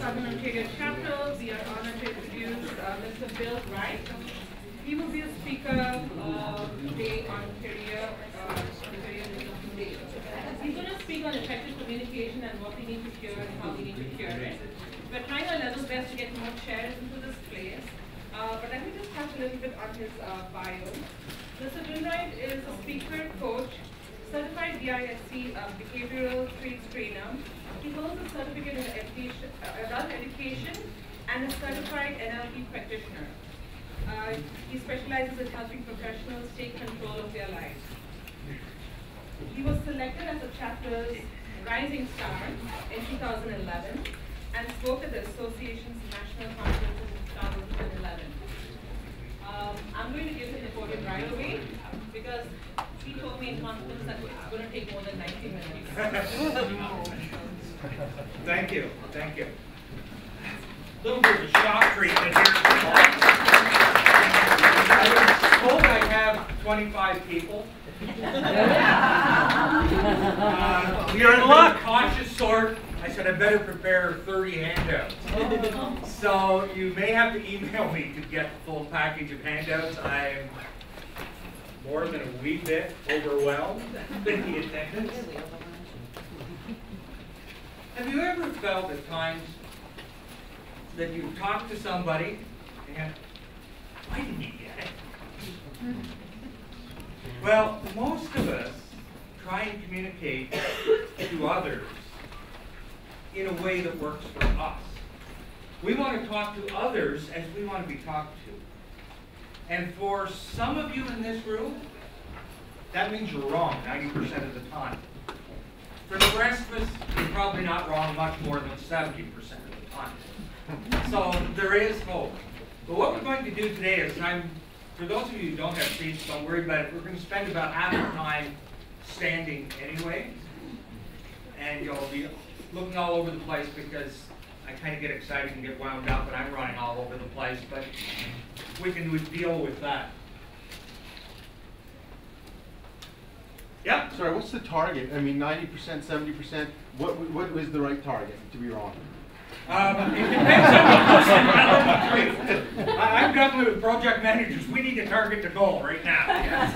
Southern Ontario chapter, we are honored to introduce Mr. Bill Wright. He will be a speaker today on Ontario Day. He's going to speak on effective communication and what we need to hear and how we need to hear it. We're trying our level best to get more chairs into this place, but let me just touch a little bit on his bio. Mr. Bill Wright is a speaker, coach, certified DISC behavioral traits trainer. He holds a certificate in adult education and a certified NLP practitioner. He specializes in helping professionals take control of their lives. He was selected as the chapter's Rising Star in 2011 and spoke at the association's national conference in 2011. I'm going to give him the podium right away because he told me in confidence that it's going to take more than 90 minutes. Thank you. Thank you. A little bit of a shock treatment here. I was told I have 25 people. You're in luck. Cautious sort. I said I better prepare 30 handouts. So you may have to email me to get the full package of handouts. I'm more than a wee bit overwhelmed with the attendance. Have you ever felt at times that you talk to somebody and why didn't you get it? Well, most of us try and communicate to others in a way that works for us. We want to talk to others as we want to be talked to. And for some of you in this room, that means you're wrong 90% of the time. For the rest of us, you're probably not wrong much more than 70% of the time. So there is hope. But what we're going to do today is, for those of you who don't have seats, don't worry about it. We're going to spend about half the time standing anyway. And you'll be looking all over the place because I kind of get excited and get wound up and I'm running all over the place. But we can deal with that. Yep. Sorry, what's the target? I mean, 90%, 70%. What was the right target, to be wrong? It depends on the person. I'm definitely with project managers. We need to target the goal right now. Yes.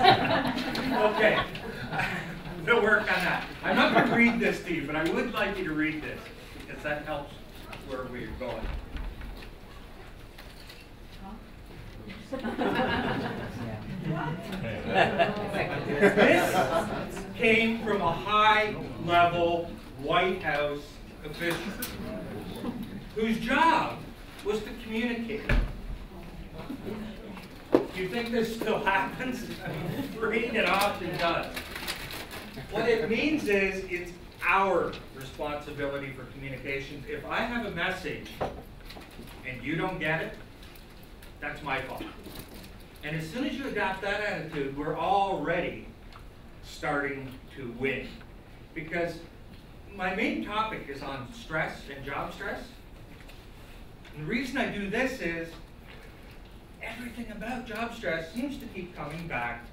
Okay. We'll work on that. I'm not going to read this to you, but I would like you to read this because that helps where we're going. This came from a high-level White House official whose job was to communicate. Do you think this still happens? It often does. What it means is it's our responsibility for communications. If I have a message and you don't get it, that's my fault. And as soon as you adopt that attitude, we're already starting to win. Because my main topic is on stress and job stress. And the reason I do this is everything about job stress seems to keep coming back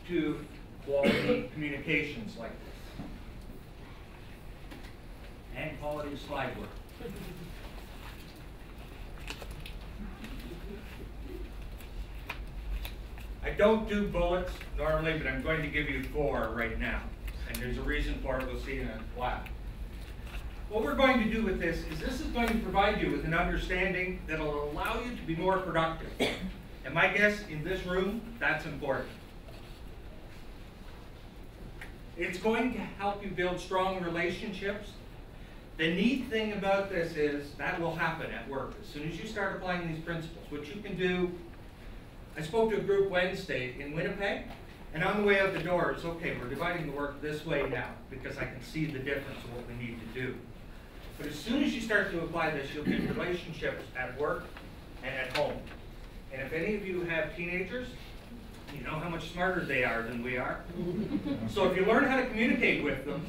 to quality communications like this. And quality slide work. I don't do bullets normally, but I'm going to give you 4 right now. And there's a reason for it. We'll see in a while. What we're going to do with this is going to provide you with an understanding that will allow you to be more productive. And my guess in this room, that's important. It's going to help you build strong relationships. The neat thing about this is that will happen at work. As soon as you start applying these principles, what you can do. I spoke to a group Wednesday in Winnipeg, and on the way out the door, it's okay, we're dividing the work this way now, because I can see the difference of what we need to do. But as soon as you start to apply this, you'll get relationships at work and at home. And if any of you have teenagers, you know how much smarter they are than we are. So if you learn how to communicate with them,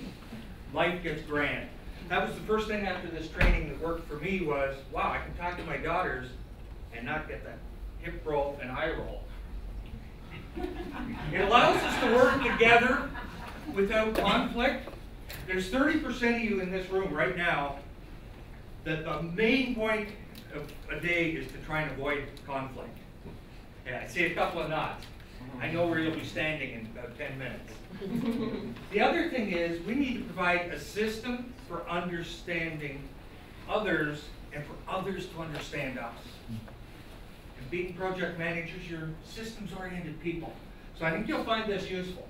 life gets grand. That was the first thing after this training that worked for me was, wow, I can talk to my daughters and not get that hip roll and eye roll. It allows us to work together without conflict. There's 30% of you in this room right now that the main point of a day is to try and avoid conflict. Yeah, I see a couple of nods. I know where you'll be standing in about 10 minutes. The other thing is we need to provide a system for understanding others and for others to understand us. And being project managers, you're systems-oriented people. So I think you'll find this useful.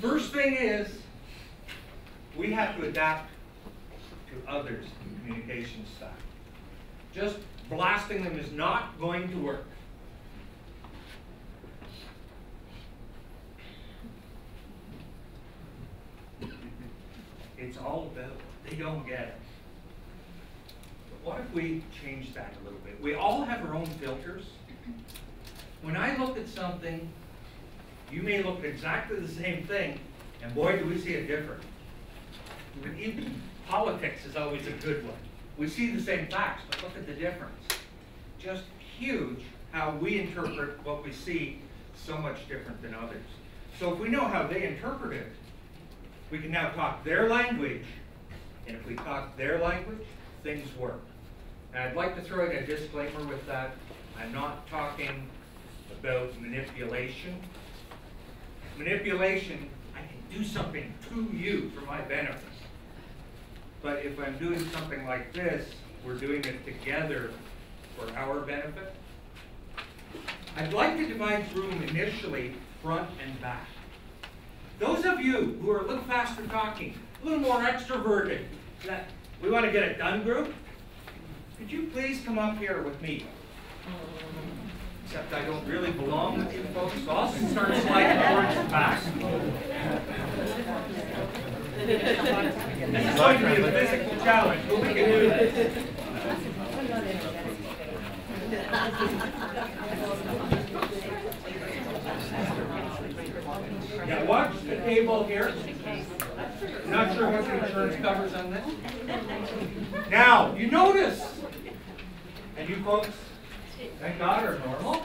First thing is, we have to adapt to others in communication style. Just blasting them is not going to work. It's all about they don't get it. But what if we change that a little bit? We all have our own filters. When I look at something, you may look at exactly the same thing, and boy, do we see it different. Even politics is always a good one. We see the same facts, but look at the difference. Just huge how we interpret what we see so much different than others. So if we know how they interpret it, we can now talk their language, and if we talk their language, things work. And I'd like to throw in a disclaimer with that. I'm not talking about manipulation. Manipulation, I can do something to you for my benefit. But if I'm doing something like this, we're doing it together for our benefit. I'd like to divide the room initially front and back. Those of you who are a little faster talking, a little more extroverted, that we want to get it done group, could you please come up here with me? Except I don't really belong with you folks, so I'll start sliding towards the back. It's going to be a physical challenge, but we can do this. Yeah, watch the table here. Not sure what the insurance covers on this. Now, you notice, and you folks, thank God, are normal.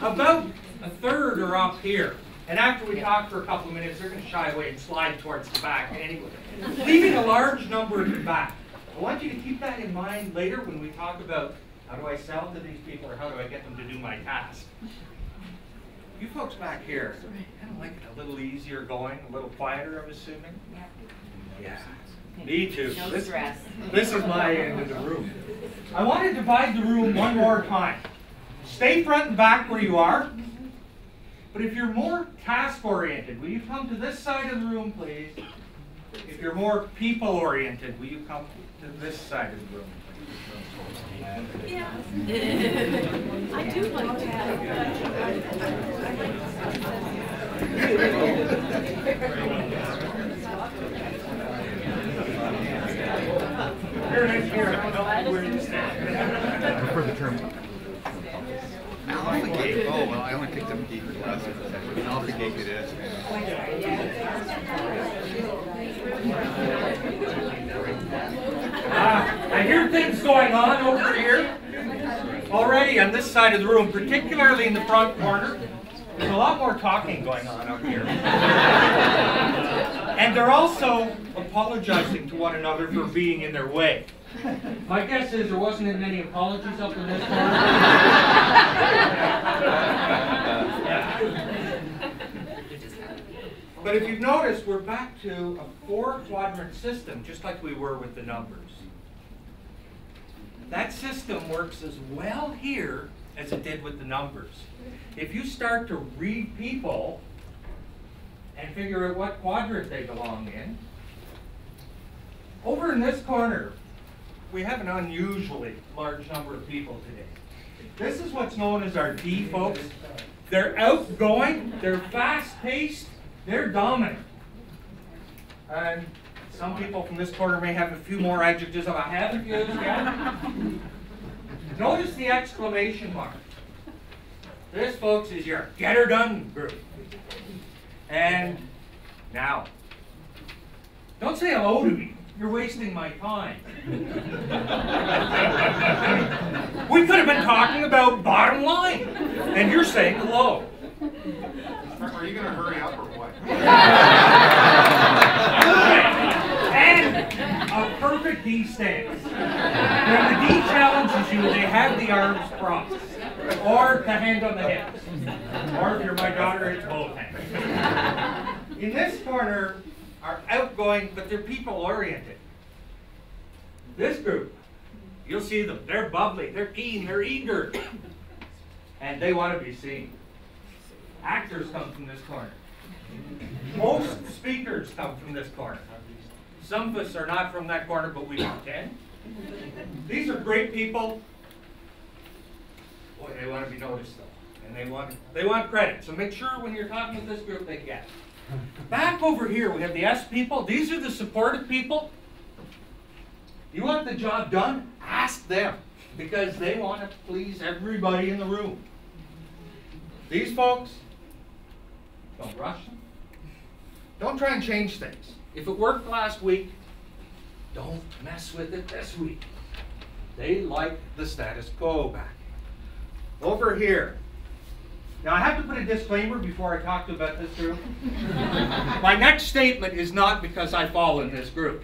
About a third are up here. And after we talk for a couple of minutes, they're going to shy away and slide towards the back anyway, leaving a large number at the back. I want you to keep that in mind later when we talk about how do I sell to these people or how do I get them to do my task. You folks back here, kind of like it a little easier going, a little quieter, I'm assuming? Yeah. Me too. No stress. This is my end of the room. I want to divide the room one more time. Stay front and back where you are. But if you're more task-oriented, will you come to this side of the room, please? If you're more people-oriented, will you come to this side of the room? Yeah. I do like that. You're an engineer. I don't know where you stand. I prefer the term. Off the gate. Oh, well, I only picked up gate last week. Off the gate it is. I hear things going on over here. Already on this side of the room, particularly in the front corner, there's a lot more talking going on up here. And they're also apologizing to one another for being in their way. My guess is there wasn't any apologies up in this corner. Yeah. But if you've noticed, we're back to a 4-quadrant system, just like we were with the numbers. That system works as well here as it did with the numbers. If you start to read people and figure out what quadrant they belong in, over in this corner, we have an unusually large number of people today. This is what's known as our D folks. They're outgoing, they're fast-paced, they're dominant. And some people from this corner may have a few more adjectives that I haven't used yet. Notice the exclamation mark. This, folks, is your get her done group. And now, don't say hello to me. You're wasting my time. We could have been talking about bottom line, and you're saying hello. Are you going to hurry up or what? And a perfect D stance. When the D challenges you, they have the arms crossed, or the hand on the hips. Or if you're my daughter, it's both hands. In this corner are outgoing, but they're people-oriented. This group, you'll see them. They're bubbly, they're keen, they're eager, and they want to be seen. Actors come from this corner. Most speakers come from this corner. Some of us are not from that corner, but we pretend. These are great people. Boy, they want to be noticed though, and they want credit. So make sure when you're talking with this group, they get. Back over here, we have the S people. These are the supportive people. You want the job done? Ask them, because they want to please everybody in the room. These folks, don't rush them. Don't try and change things. If it worked last week, don't mess with it this week. They like the status quo back. Over here. Now I have to put a disclaimer before I talk about this group. My next statement is not because I fall in this group.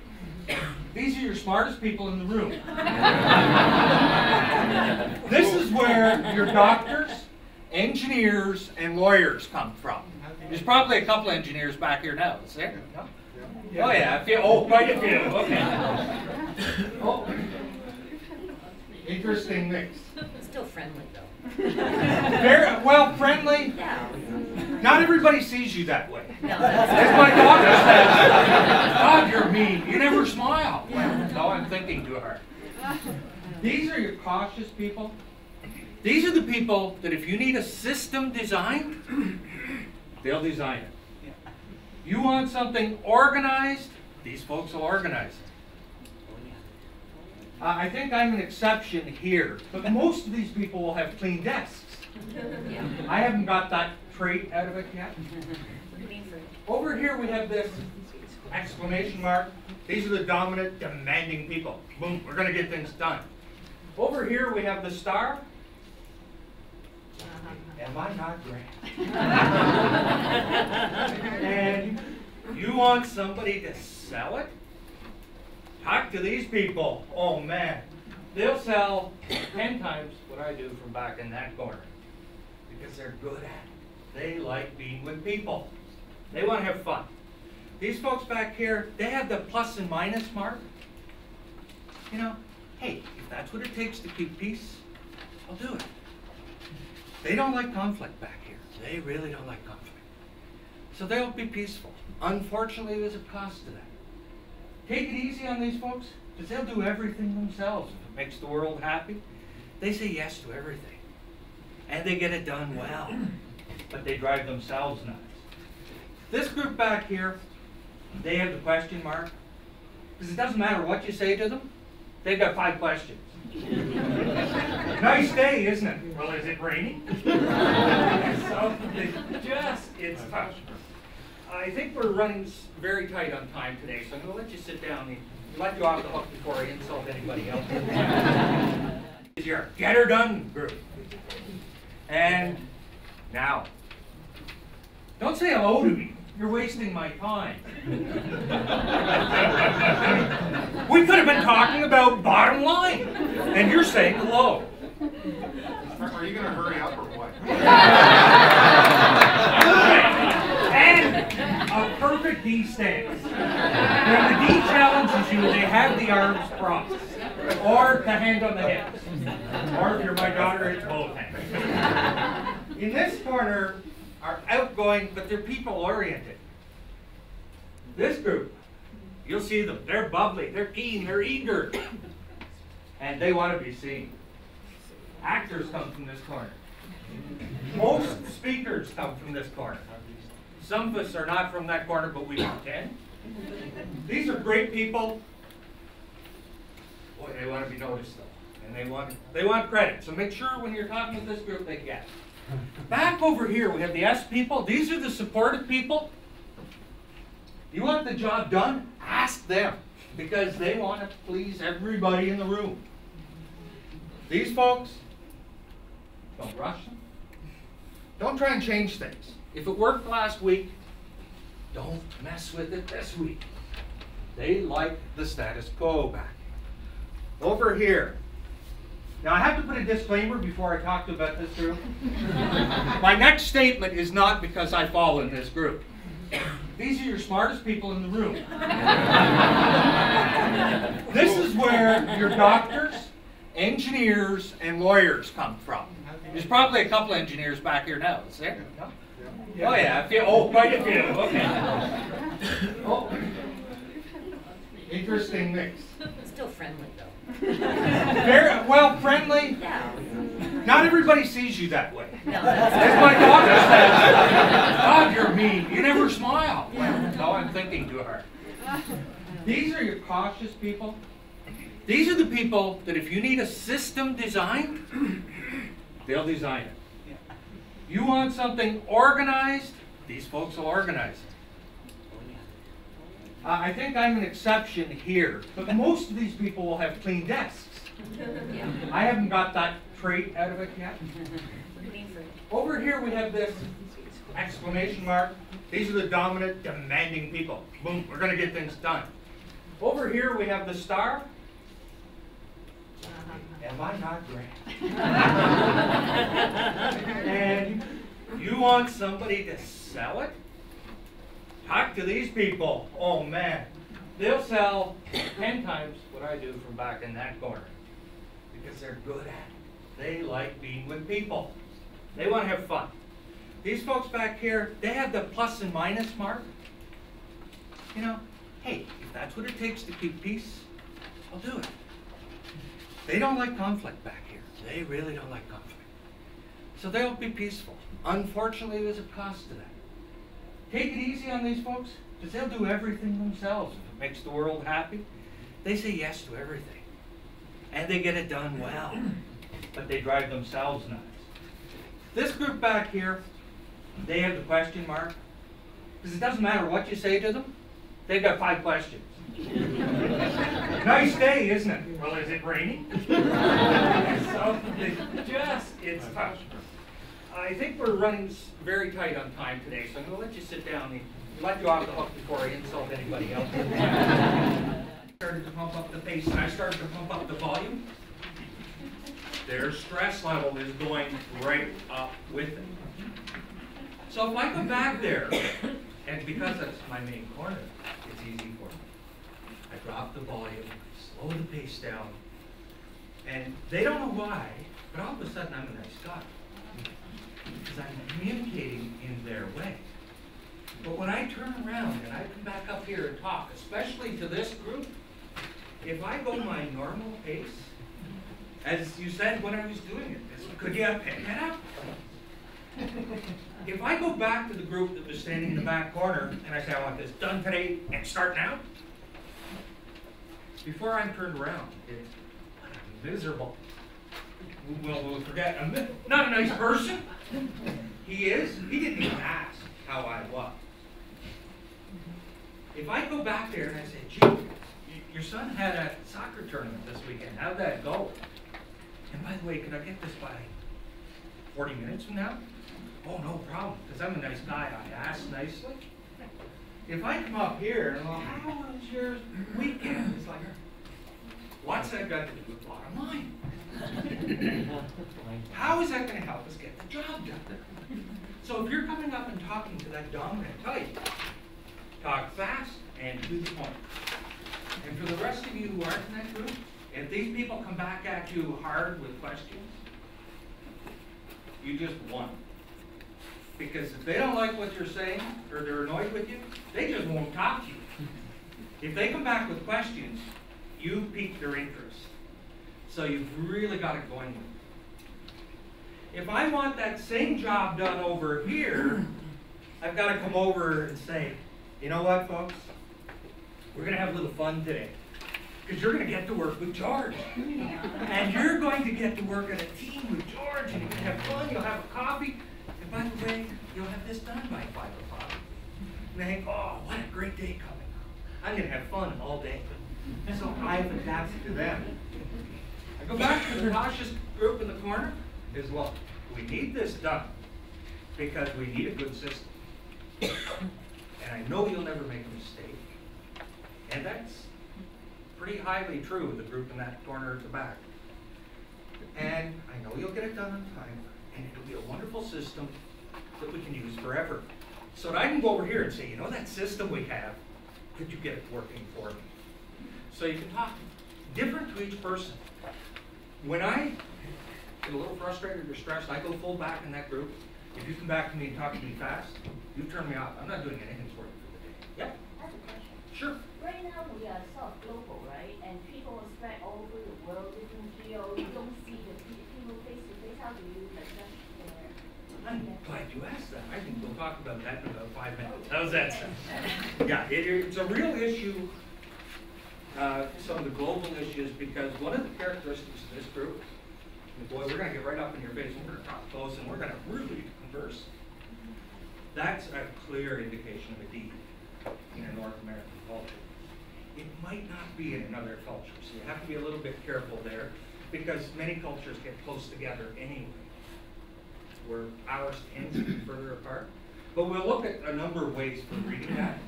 These are your smartest people in the room. This is where your doctors, engineers, and lawyers come from. There's probably a couple engineers back here now, is there? No? Oh yeah, quite a few, okay. Oh. Interesting mix. Still friendly though. Very well, friendly. Yeah. Not everybody sees you that way. No, As my daughter says, God, you're mean. You never smile. Well, no, I'm thinking too hard. These are your cautious people. These are the people that if you need a system designed, they'll design it. You want something organized, these folks will organize it. I think I'm an exception here, but most of these people will have clean desks. I haven't got that trait out of it yet. Over here we have this exclamation mark. These are the dominant, demanding people. Boom, we're going to get things done. Over here we have the star. Am I not grand? And you want somebody to sell it? Talk to these people. Oh man, they'll sell 10 times what I do from back in that corner because they're good at it. They like being with people. They want to have fun. These folks back here, they have the plus and minus mark. You know, hey, if that's what it takes to keep peace, I'll do it. They don't like conflict back here. They really don't like conflict. So they'll be peaceful. Unfortunately, there's a cost to that. Take it easy on these folks, because they'll do everything themselves. If it makes the world happy, they say yes to everything. And they get it done well, but they drive themselves nuts. This group back here, they have the question mark, because it doesn't matter what you say to them, they've got 5 questions. Nice day, isn't it? Well, is it raining? So it's tough. I think we're running very tight on time today, so I'm going to let you sit down and let you off the hook before I insult anybody else. It's your get her done group. And now, don't say hello to me. You're wasting my time. We could have been talking about bottom line, and you're saying hello. Are you going to hurry up or what? And a perfect D stance. When the D challenges you, they have the arms crossed, or the hand on the hips. Or if you're my daughter, it's both hands. In this corner are outgoing, but they're people-oriented. This group, you'll see them. They're bubbly, they're keen, they're eager, and they want to be seen. Actors come from this corner. Most speakers come from this corner. Some of us are not from that corner, but we pretend. These are great people. Boy, they want to be noticed though, and they want credit. So make sure when you're talking with this group, they get. Back over here, we have the S people. These are the supportive people. You want the job done? Ask them, because they want to please everybody in the room. These folks, don't rush them. Don't try and change things. If it worked last week, don't mess with it this week. They like the status quo back. Over here. Now I have to put a disclaimer before I talk to you about this group. My next statement is not because I fall in this group. These are your smartest people in the room. This is where your doctors, engineers, and lawyers come from. There's probably a couple engineers back here now, is there? No? Oh yeah, quite a few, okay. Oh. Interesting mix. Still friendly though. Very well, friendly. Yeah. Not everybody sees you that way. No, As my daughter says, God, you're mean. You never smile. No, I'm thinking too hard. These are your cautious people. These are the people that if you need a system designed, they'll design it. You want something organized, these folks will organize it. I think I'm an exception here, but most of these people will have clean desks. I haven't got that trait out of it yet. Over here we have this exclamation mark. These are the dominant, demanding people. Boom, we're going to get things done. Over here we have the star. Am I not grand? And you want somebody to sell it? Talk to these people. Oh man, they'll sell 10 times what I do from back in that corner because they're good at it. They like being with people. They want to have fun. These folks back here, they have the plus and minus mark. You know, hey, if that's what it takes to keep peace, I'll do it. They don't like conflict back here. They really don't like conflict. So they'll be peaceful. Unfortunately, there's a cost to that. Take it easy on these folks, because they'll do everything themselves. If it makes the world happy, they say yes to everything. And they get it done well. But they drive themselves nuts. This group back here, they have the question mark. Because it doesn't matter what you say to them, they've got 5 questions. Nice day, isn't it? Well, is it raining? So it's tough. I think we're running very tight on time today, so I'm going to let you sit down and let you off the hook before I insult anybody else. I started to pump up the pace and I started to pump up the volume. Their stress level is going right up with it. So if I go back there, and because that's my main corner, it's easy for me. I drop the volume, slow the pace down, and they don't know why, but all of a sudden I'm a nice guy. Because I'm communicating in their way. But when I turn around and I come back up here and talk, especially to this group, if I go my normal pace, as you said when I was doing it, could you pick that up? If I go back to the group that was standing in the back corner and I say, I want this done today and start now, before I'm turned around, it's miserable. We'll forget, not a nice person. He is. He didn't even ask how I was. If I go back there and I say, gee, your son had a soccer tournament this weekend. How'd that go? And by the way, could I get this by 40 minutes from now? Oh, no problem, because I'm a nice guy. I ask nicely. If I come up here and I'm like, how was your weekend? It's like, what's that got to do with bottom line? How is that going to help us get the job done? So if you're coming up and talking to that dominant type, talk fast and to the point. And for the rest of you who aren't in that group, if these people come back at you hard with questions, you just won. Because if they don't like what you're saying, or they're annoyed with you, they just won't talk to you. If they come back with questions, you pique their interest. So you've really got it going with them. If I want that same job done over here, I've got to come over and say, you know what, folks? We're going to have a little fun today. Because you're going to get to work with George. And you're going to get to work as a team with George. And you're going to have fun. You'll have a coffee. And by the way, you'll have this done by 5 o'clock. And they think, oh, what a great day coming up. I'm going to have fun all day. So I've adapted to them. I go back to the cautious group in the corner. Is, well, we need this done because we need a good system. And I know you'll never make a mistake. And that's pretty highly true of the group in that corner at the back. And I know you'll get it done on time, and it'll be a wonderful system that we can use forever. So that I can go over here and say, you know that system we have, could you get it working for me? So you can talk different to each person. When I get a little frustrated or stressed, I go full back in that group. If you come back to me and talk to me fast, you turn me off. I'm not doing anything for you for the day. Yep. I have a question. Sure. Right now we are sort of global, right? And people are spread all over the world, different geo. You don't see the people face to face. How do you adjust there? I'm glad you asked that. I think we'll talk about that in about 5 minutes. How's that sound? Yeah, it's a real issue, some of the global issues, because one of the characteristics of this group, and boy, we're going to get right up in your face, and we're going to talk close, and we're going to really converse. That's a clear indication of a D in a North American culture. It might not be in another culture, so you have to be a little bit careful there, because many cultures get close together anyway, where ours tends to be further apart. But we'll look at a number of ways for reading that.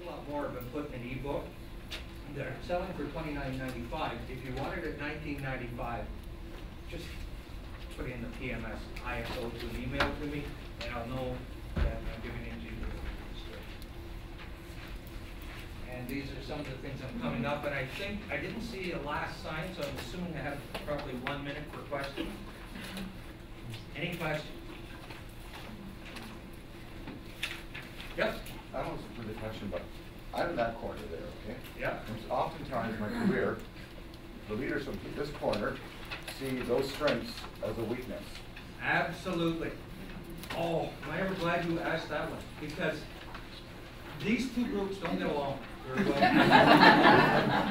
A lot more have been put in an ebook. They're selling for $29.95. If you want it at $19.95, just put in the PMS ISO to an email to me, and I'll know that I'm giving it to you. And these are some of the things I'm coming up, and I think I didn't see a last sign, so I'm assuming I have probably 1 minute for questions. Any questions? Yep. I don't know if it's a question, but I'm in that corner there, okay? Yeah. And oftentimes in my career, the leaders from this corner see those strengths as a weakness. Absolutely. Oh, am I ever glad you asked that one? Because these two groups don't get along very well.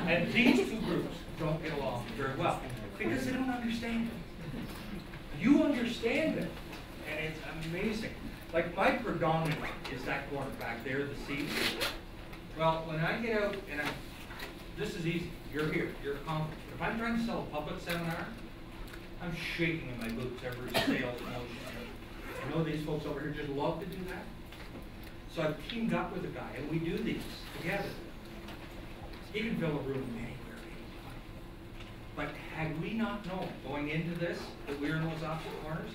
And these two groups don't get along very well because they don't understand it. You understand it, and it's amazing. Like my predominant is that corner back there, the seat. Well, when I get out, and this is easy. You're here. You're confident. If I'm trying to sell a public seminar, I'm shaking in my boots every sales motion. I know these folks over here just love to do that. So I've teamed up with a guy, and we do these together. He can fill a room anywhere, anytime. But had we not known going into this that we were in those opposite corners,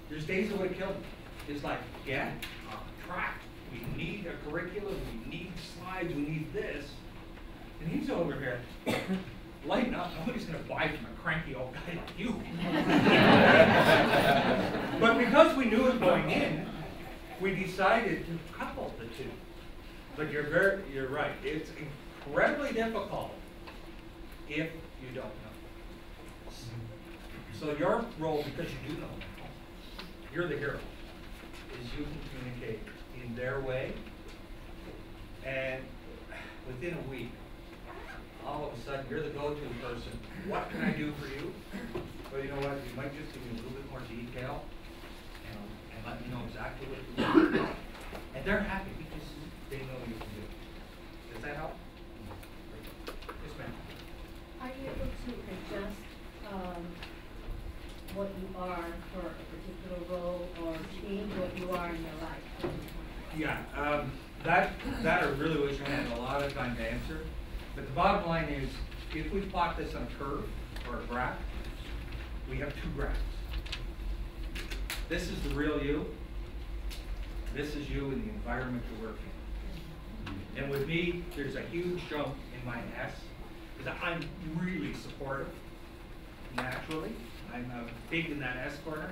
there's days that would have killed me. It's like, get on track. We need a curriculum. We need slides. We need this. And he's over here. Lighten up. Nobody's going to buy from a cranky old guy like you. But because we knew it going in, we decided to couple the two. But you're right. It's incredibly difficult if you don't know. So your role, because you do know, you're the hero, is you can communicate in their way, and within a week, all of a sudden, you're the go-to person. What can I do for you? Well, you know what? You might just give me a little bit more detail and let me know exactly what you want. And they're happy because they know you can do it. Does that help? Yes, ma'am. Are you able to adjust what you are for a particular role or change what you are in your life? Yeah, that I really wish I had a lot of time to answer. But the bottom line is, if we plot this on a curve or a graph, we have two graphs. This is the real you. This is you in the environment you work in. And with me, there's a huge jump in my S, because I'm really supportive, naturally. I'm big in that S corner.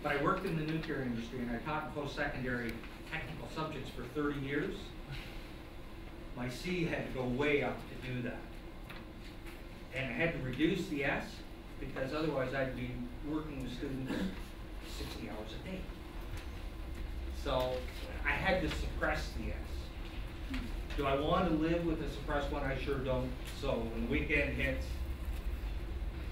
But I worked in the nuclear industry, and I taught post-secondary technical subjects for 30 years. My C had to go way up to do that. And I had to reduce the S because otherwise I'd be working with students 60 hours a day. So I had to suppress the S. Do I want to live with a suppressed one? I sure don't. So when the weekend hits,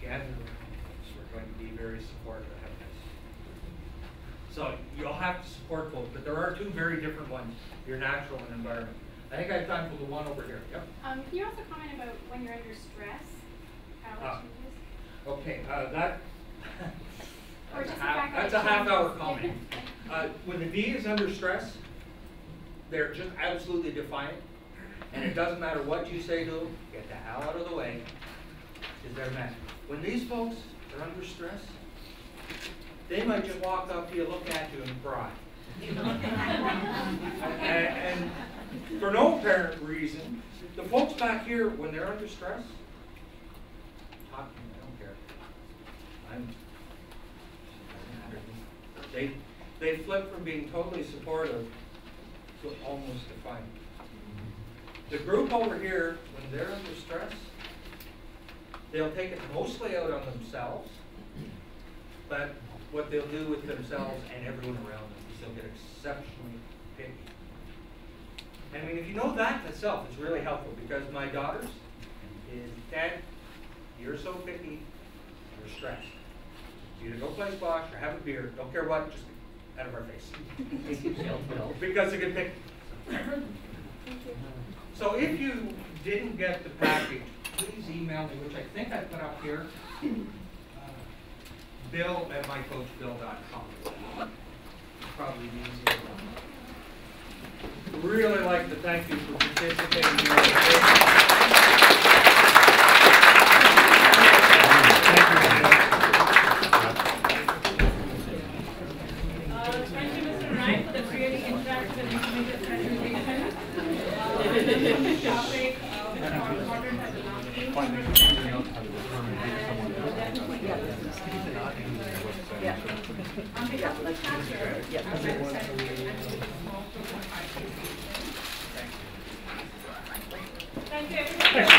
gather around us. We're going to be very supportive of this. So you'll have to support both, but there are two very different ones, your natural and environment. I think I have time for the one over here. Yep. Can you also comment about when you're under stress, how it changes? Okay, Or just the that's fact that a it half-hour changes. comment. When the D is under stress, they're just absolutely defiant. And it doesn't matter what you say to them, get the hell out of the way, is their message. When these folks are under stress, they might just walk up to you, look at you, and cry. and for no apparent reason, the folks back here, when they're under stress, talk to me, I don't care. They flip from being totally supportive to almost defiant. The group over here, when they're under stress, they'll take it mostly out on themselves, but what they'll do with themselves and everyone around them is they'll get exceptionally picky. I mean, if you know that in itself, it's really helpful, because my daughters is, Dad, you're so picky, you're stressed. Either go play squash or have a beer, don't care what, just out of our face. Because they get picky. So if you didn't get the package, please email me, which I think I put up here, bill@mycoachbill.com. Probably the easiest one. Really like to thank you for participating here today. Thank you, Mr. Wright, for the really interactive and informative presentation. The topic of important as an on behalf of the chapter, Thank you, everybody.